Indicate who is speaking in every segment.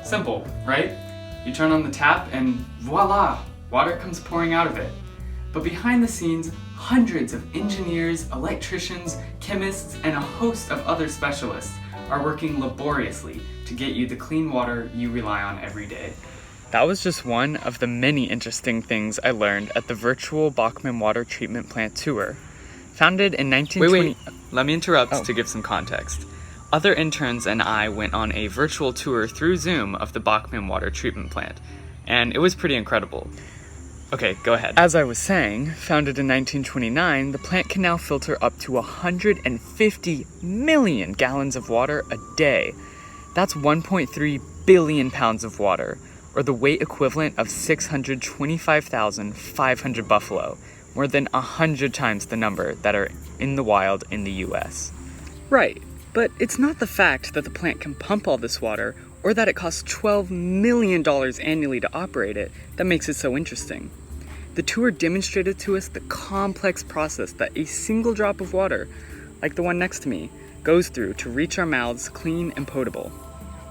Speaker 1: Simple, right? You turn on the tap and voila, water comes pouring out of it. But behind the scenes, hundreds of engineers, electricians, chemists, and a host of other specialists are working laboriously to get you the clean water you rely on every day. That was just one of the many interesting things I learned at the virtual Bachman Water Treatment Plant tour. Founded in 1920... Wait, let me interrupt to give some context. Other interns and I went on a virtual tour through Zoom of the Bachman Water Treatment Plant, and it was pretty incredible. Okay, go ahead. As I was saying, founded in 1929, the plant can now filter up to 150 million gallons of water a day. That's 1.3 billion pounds of water, or the weight equivalent of 625,500 buffalo, more than 100 times the number that are in the wild in the US. Right, but it's not the fact that the plant can pump all this water or that it costs $12 million annually to operate it that makes it so interesting. The tour demonstrated to us the complex process that a single drop of water, like the one next to me, goes through to reach our mouths clean and potable.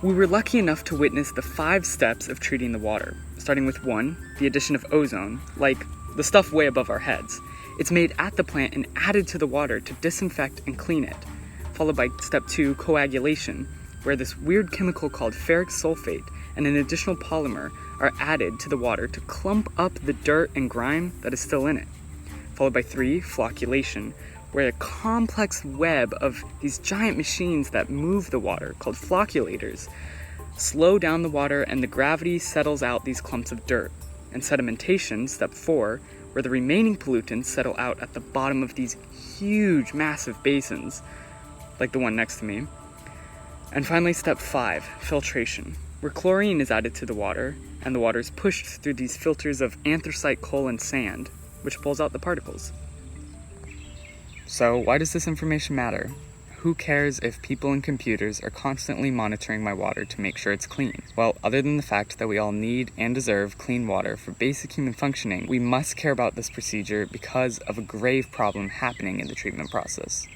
Speaker 1: We were lucky enough to witness the 5 steps of treating the water, starting with 1, the addition of ozone, like the stuff way above our heads. It's made at the plant and added to the water to disinfect and clean it, followed by step 2, coagulation, where this weird chemical called ferric sulfate and an additional polymer are added to the water to clump up the dirt and grime that is still in it. Followed by 3, flocculation, where a complex web of these giant machines that move the water, called flocculators, slow down the water and the gravity settles out these clumps of dirt. And sedimentation, step 4, where the remaining pollutants settle out at the bottom of these huge, massive basins, like the one next to me. And finally, step 5, filtration, where chlorine is added to the water, and the water is pushed through these filters of anthracite, coal, and sand, which pulls out the particles. So, why does this information matter? Who cares if people and computers are constantly monitoring my water to make sure it's clean? Well, other than the fact that we all need and deserve clean water for basic human functioning, we must care about this procedure because of a grave problem happening in the treatment process.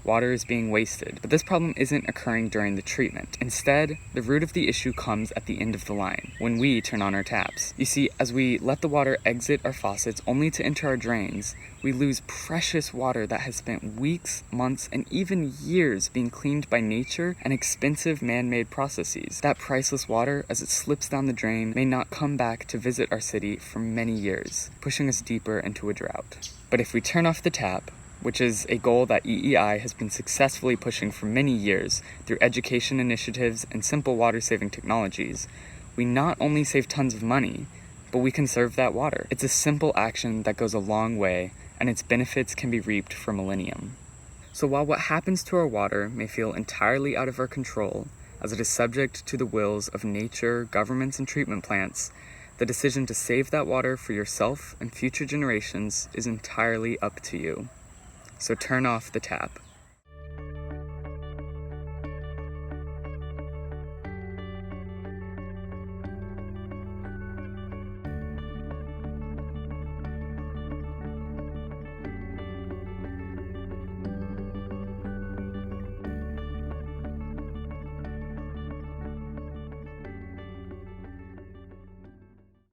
Speaker 1: Water is being wasted, but this problem isn't occurring during the treatment. Instead, the root of the issue comes at the end of the line, when we turn on our taps. You see, as we let the water exit our faucets only to enter our drains, we lose precious water that has spent weeks, months, and even years being cleaned by nature and expensive man-made processes. That priceless water, as it slips down the drain, may not come back to visit our city for many years, pushing us deeper into a drought. But if we turn off the tap, which is a goal that EEI has been successfully pushing for many years through education initiatives and simple water-saving technologies, we not only save tons of money, but we conserve that water. It's a simple action that goes a long way, and its benefits can be reaped for millennium. So while what happens to our water may feel entirely out of our control, as it is subject to the wills of nature, governments, and treatment plants, the decision to save that water for yourself and future generations is entirely up to you. So turn off the tap.